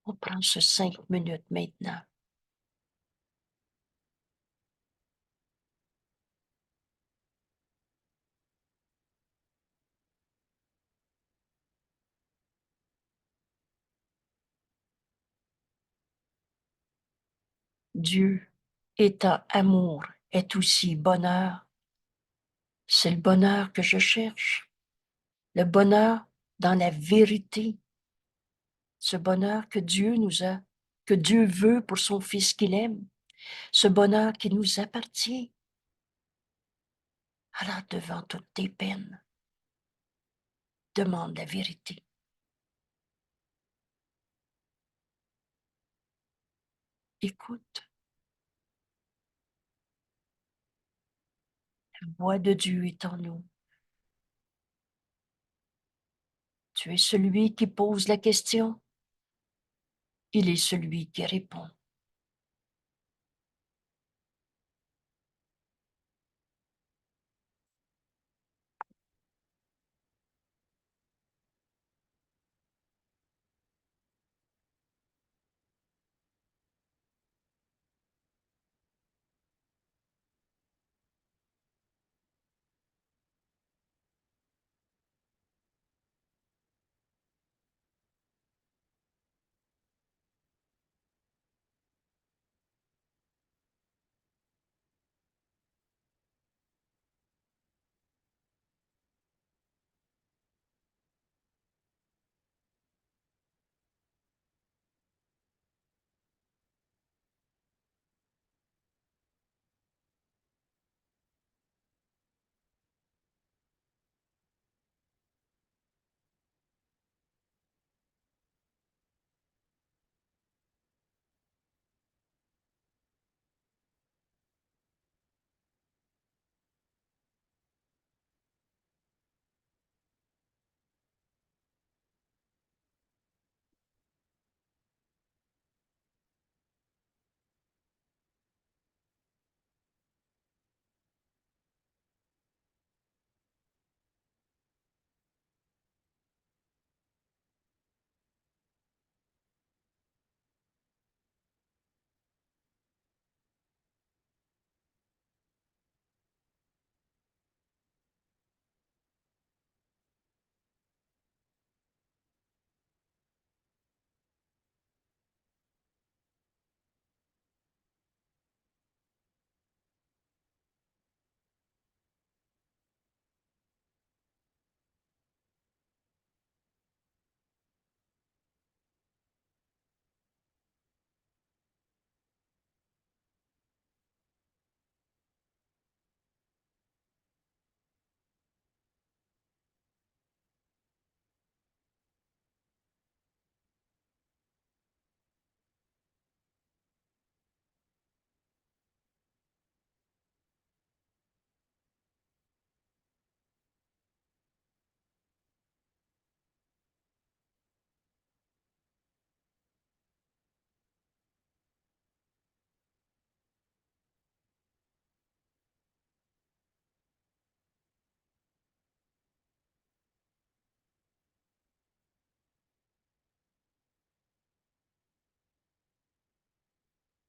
on prend ce 5 minutes maintenant. Dieu, étant amour, est aussi bonheur. C'est le bonheur que je cherche. Le bonheur dans la vérité. Ce bonheur que que Dieu veut pour son Fils qu'il aime. Ce bonheur qui nous appartient. Alors, devant toutes tes peines, demande la vérité. Écoute, la voix de Dieu est en nous. Tu es celui qui pose la question. Il est celui qui répond.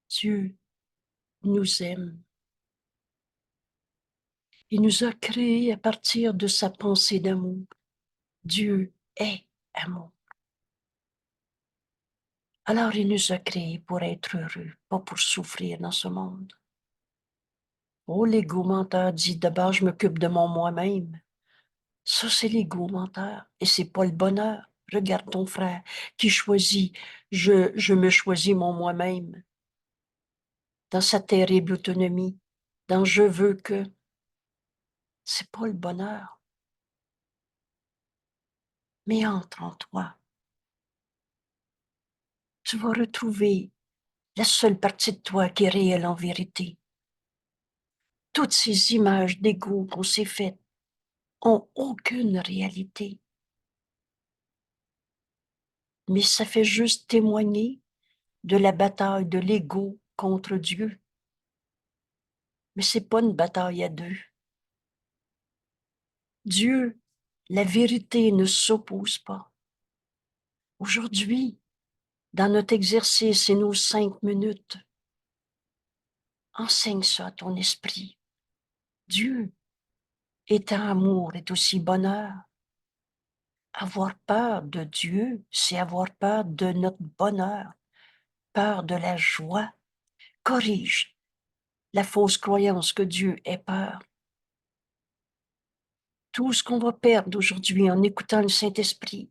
Dieu nous aime. Il nous a créés à partir de sa pensée d'amour. Dieu est amour. Alors il nous a créés pour être heureux, pas pour souffrir dans ce monde. Oh, l'ego menteur dit d'abord je m'occupe de mon moi-même. Ça, c'est l'ego menteur et c'est pas le bonheur. Regarde ton frère qui choisit, je me choisis mon moi-même dans sa terrible autonomie, dans je veux que. C'est pas le bonheur. Mais entre en toi. Tu vas retrouver la seule partie de toi qui est réelle en vérité. Toutes ces images d'ego qu'on s'est faites ont aucune réalité. Mais ça fait juste témoigner de la bataille de l'ego contre Dieu. Mais c'est pas une bataille à deux. Dieu, la vérité ne s'oppose pas. Aujourd'hui, dans notre exercice et nos 5 minutes, enseigne ça à ton esprit. Dieu, étant amour, est aussi bonheur. Avoir peur de Dieu, c'est avoir peur de notre bonheur, peur de la joie. Corrige la fausse croyance que Dieu ait peur. Tout ce qu'on va perdre aujourd'hui en écoutant le Saint-Esprit,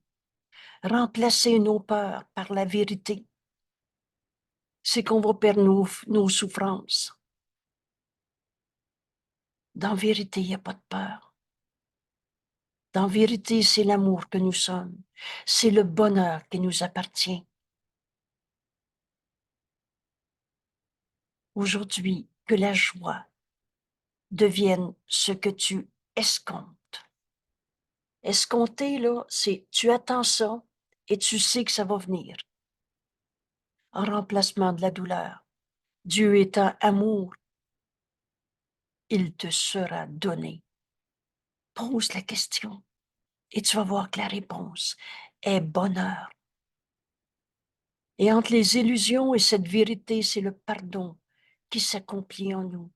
remplacer nos peurs par la vérité, c'est qu'on va perdre nos souffrances. Dans vérité, il n'y a pas de peur. Dans vérité, c'est l'amour que nous sommes. C'est le bonheur qui nous appartient. Aujourd'hui, que la joie devienne ce que tu escomptes. Escompter, là, c'est tu attends ça et tu sais que ça va venir. En remplacement de la douleur. Dieu étant amour, il te sera donné. Pose la question et tu vas voir que la réponse est bonheur. Et entre les illusions et cette vérité, c'est le pardon qui s'accomplit en nous.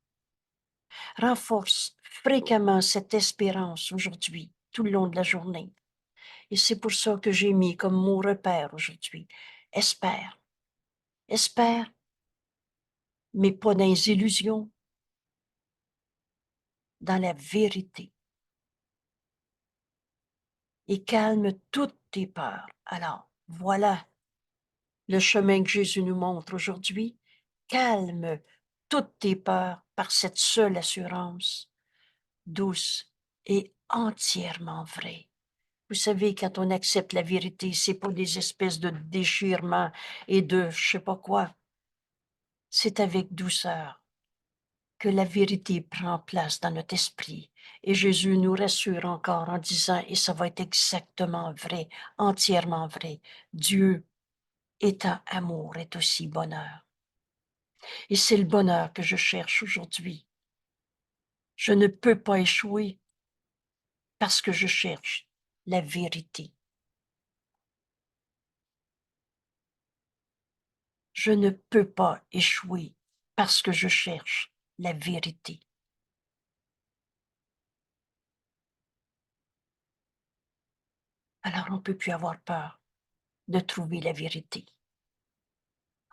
Renforce fréquemment cette espérance aujourd'hui, tout le long de la journée. Et c'est pour ça que j'ai mis comme mot repère aujourd'hui. Espère. Espère, mais pas dans les illusions, dans la vérité. Et calme toutes tes peurs. Alors, voilà le chemin que Jésus nous montre aujourd'hui. Calme toutes tes peurs par cette seule assurance, douce et entièrement vraie. Vous savez, quand on accepte la vérité, c'est pas des espèces de déchirements et de je sais pas quoi. C'est avec douceur que la vérité prend place dans notre esprit. Et Jésus nous rassure encore en disant, et ça va être exactement vrai, entièrement vrai, Dieu étant amour est aussi bonheur. Et c'est le bonheur que je cherche aujourd'hui. Je ne peux pas échouer parce que je cherche la vérité. Je ne peux pas échouer parce que je cherche la vérité. Alors on ne peut plus avoir peur de trouver la vérité.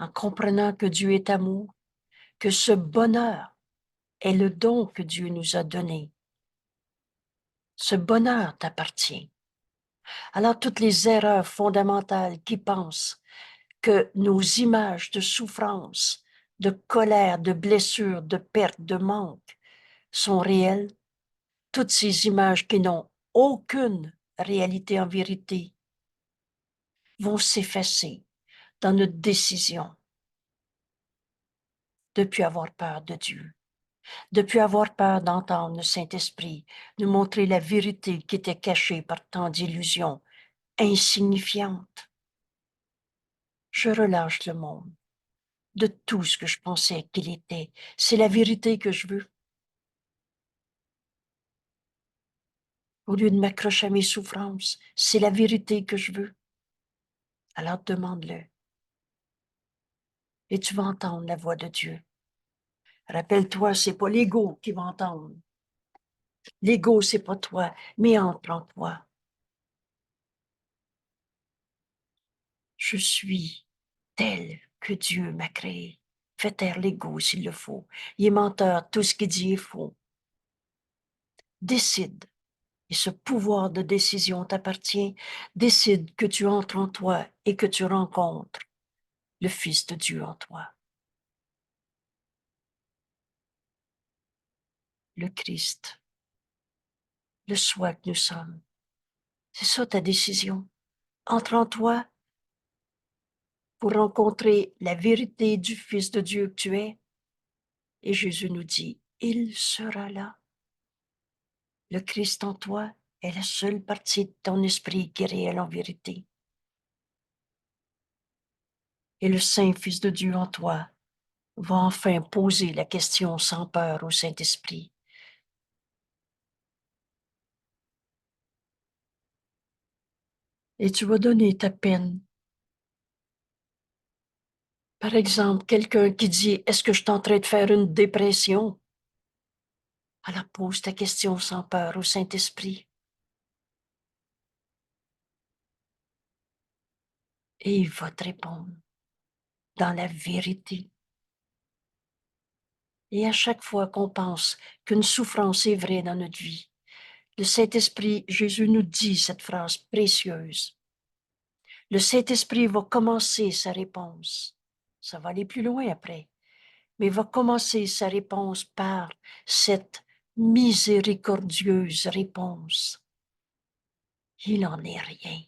En comprenant que Dieu est amour, que ce bonheur est le don que Dieu nous a donné. Ce bonheur t'appartient. Alors toutes les erreurs fondamentales qui pensent que nos images de souffrance, de colère, de blessure, de perte, de manque sont réelles, toutes ces images qui n'ont aucune réalité en vérité vont s'effacer dans notre décision de ne plus avoir peur de Dieu, de ne plus avoir peur d'entendre le Saint-Esprit nous montrer la vérité qui était cachée par tant d'illusions insignifiantes. Je relâche le monde de tout ce que je pensais qu'il était. C'est la vérité que je veux. Au lieu de m'accrocher à mes souffrances, c'est la vérité que je veux. Alors demande-le. Et tu vas entendre la voix de Dieu. Rappelle-toi, c'est pas l'ego qui va entendre. L'ego, c'est pas toi, mais entre en toi. Je suis tel que Dieu m'a créé. Fais taire l'ego s'il le faut. Il est menteur, tout ce qu'il dit est faux. Décide. Et ce pouvoir de décision t'appartient. Décide que tu entres en toi et que tu rencontres le Fils de Dieu en toi. Le Christ, le soi que nous sommes. C'est ça ta décision. Entre en toi pour rencontrer la vérité du Fils de Dieu que tu es. Et Jésus nous dit, il sera là. Le Christ en toi est la seule partie de ton esprit qui est réelle en vérité. Et le Saint Fils de Dieu en toi Va enfin poser la question sans peur au Saint-Esprit. Et tu vas donner ta peine. Par exemple, quelqu'un qui dit, est-ce que je suis en train de faire une dépression? Alors pose ta question sans peur au Saint-Esprit. Et il va te répondre dans la vérité. Et à chaque fois qu'on pense qu'une souffrance est vraie dans notre vie, le Saint-Esprit, Jésus nous dit cette phrase précieuse. Le Saint-Esprit va commencer sa réponse. Ça va aller plus loin après, mais il va commencer sa réponse par cette miséricordieuse réponse. Il n'en est rien.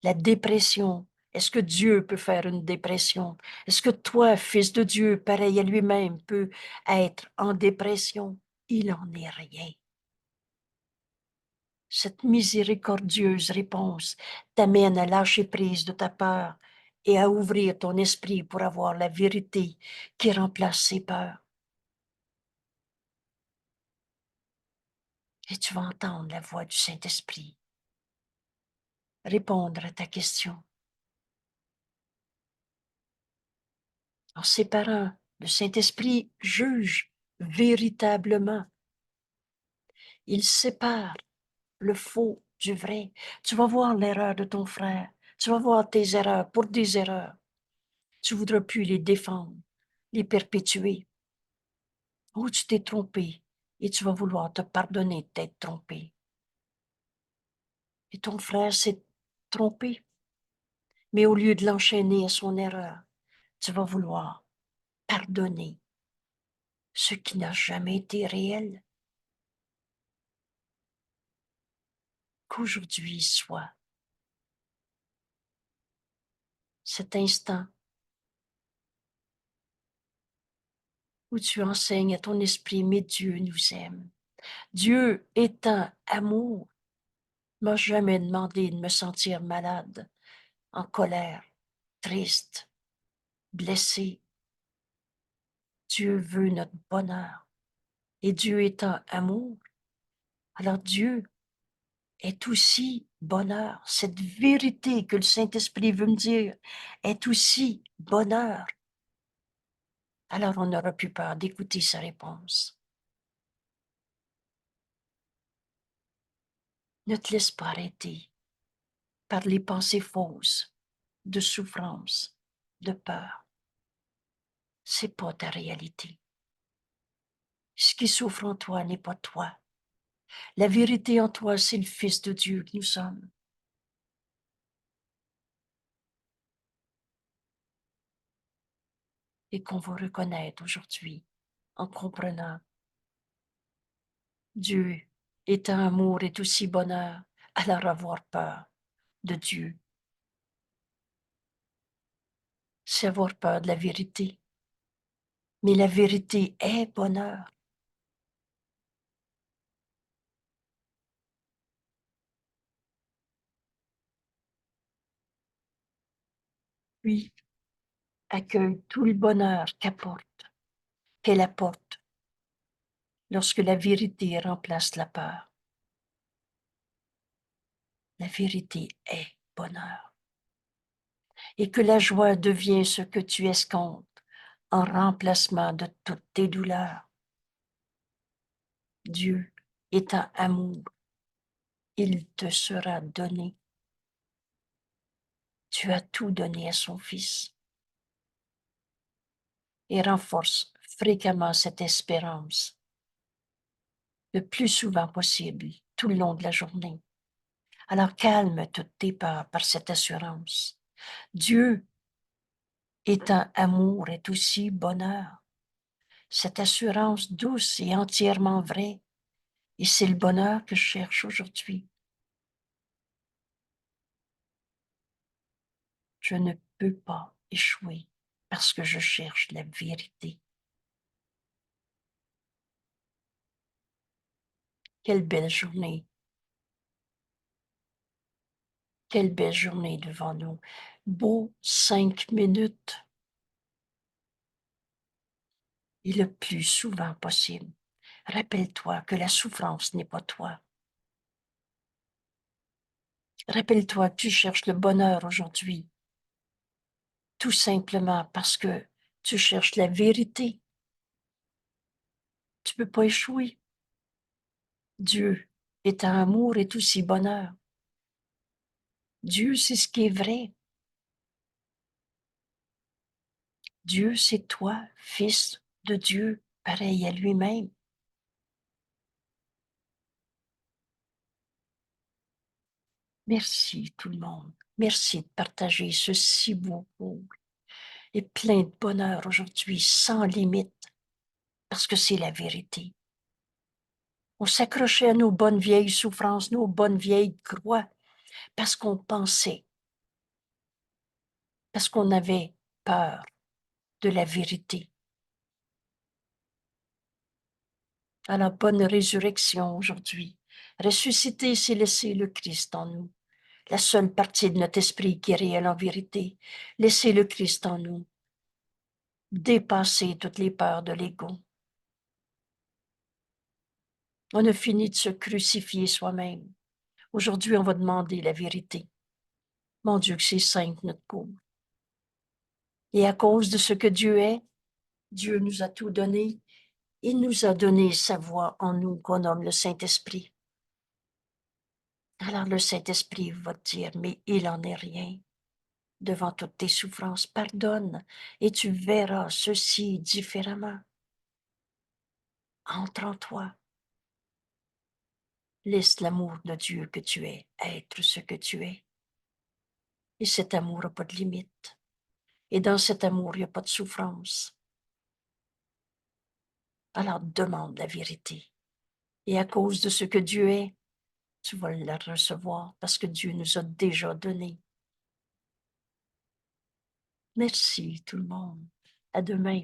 La dépression, est-ce que Dieu peut faire une dépression? Est-ce que toi, fils de Dieu, pareil à lui-même, peut être en dépression? Il n'en est rien. Cette miséricordieuse réponse t'amène à lâcher prise de ta peur et à ouvrir ton esprit pour avoir la vérité qui remplace ses peurs. Et tu vas entendre la voix du Saint-Esprit répondre à ta question. En séparant, le Saint-Esprit juge véritablement. Il sépare le faux du vrai. Tu vas voir l'erreur de ton frère. Tu vas voir tes erreurs pour des erreurs. Tu ne voudras plus les défendre, les perpétuer. Ou tu t'es trompé et tu vas vouloir te pardonner de t'être trompé. Et ton frère s'est trompé. Mais au lieu de l'enchaîner à son erreur, tu vas vouloir pardonner ce qui n'a jamais été réel. Qu'aujourd'hui soit cet instant où tu enseignes à ton esprit, mais Dieu nous aime. Dieu étant amour, m'a jamais demandé de me sentir malade, en colère, triste, blessé. Dieu veut notre bonheur. Et Dieu étant amour, alors Dieu est aussi bonheur. Cette vérité que le Saint-Esprit veut me dire est aussi bonheur. Alors on n'aura plus peur d'écouter sa réponse. Ne te laisse pas arrêter par les pensées fausses de souffrance, de peur. C'est pas ta réalité. Ce qui souffre en toi n'est pas toi. La vérité en toi, c'est le Fils de Dieu que nous sommes. Et qu'on va reconnaître aujourd'hui en comprenant Dieu étant amour est aussi bonheur, alors avoir peur de Dieu, c'est avoir peur de la vérité. Mais la vérité est bonheur. Puis, accueille tout le bonheur qu'elle apporte lorsque la vérité remplace la peur. La vérité est bonheur. Et que la joie devient ce que tu escomptes en remplacement de toutes tes douleurs. Dieu étant amour, il te sera donné. Tu as tout donné à son Fils. Et renforce fréquemment cette espérance le plus souvent possible, tout le long de la journée. Alors calme toutes tes peurs par cette assurance. Dieu étant amour est aussi bonheur. Cette assurance douce et entièrement vraie, et c'est le bonheur que je cherche aujourd'hui. Je ne peux pas échouer parce que je cherche la vérité. Quelle belle journée. Quelle belle journée devant nous. Beau 5 minutes et le plus souvent possible. Rappelle-toi que la souffrance n'est pas toi. Rappelle-toi que tu cherches le bonheur aujourd'hui, tout simplement parce que tu cherches la vérité. Tu ne peux pas échouer. Dieu étant amour est aussi bonheur. Dieu, c'est ce qui est vrai. Dieu, c'est toi, fils de Dieu, pareil à lui-même. Merci tout le monde. Merci de partager ce si beau couple et plein de bonheur aujourd'hui, sans limite, parce que c'est la vérité. On s'accrochait à nos bonnes vieilles souffrances, nos bonnes vieilles croix, parce qu'on pensait, parce qu'on avait peur de la vérité. À la bonne résurrection aujourd'hui. Ressusciter, c'est laisser le Christ en nous, la seule partie de notre esprit qui est réelle en vérité. Laisser le Christ en nous, dépasser toutes les peurs de l'ego. On a fini de se crucifier soi-même. Aujourd'hui, on va demander la vérité. Mon Dieu, que c'est simple, notre pauvre. Et à cause de ce que Dieu est, Dieu nous a tout donné. Il nous a donné sa voix en nous qu'on nomme le Saint-Esprit. Alors le Saint-Esprit va te dire, mais il en est rien. Devant toutes tes souffrances, pardonne et tu verras ceci différemment. Entre en toi. Laisse l'amour de Dieu que tu es être ce que tu es. Et cet amour n'a pas de limite. Et dans cet amour, il n'y a pas de souffrance. Alors demande la vérité. Et à cause de ce que Dieu est, tu vas la recevoir parce que Dieu nous a déjà donné. Merci tout le monde. À demain.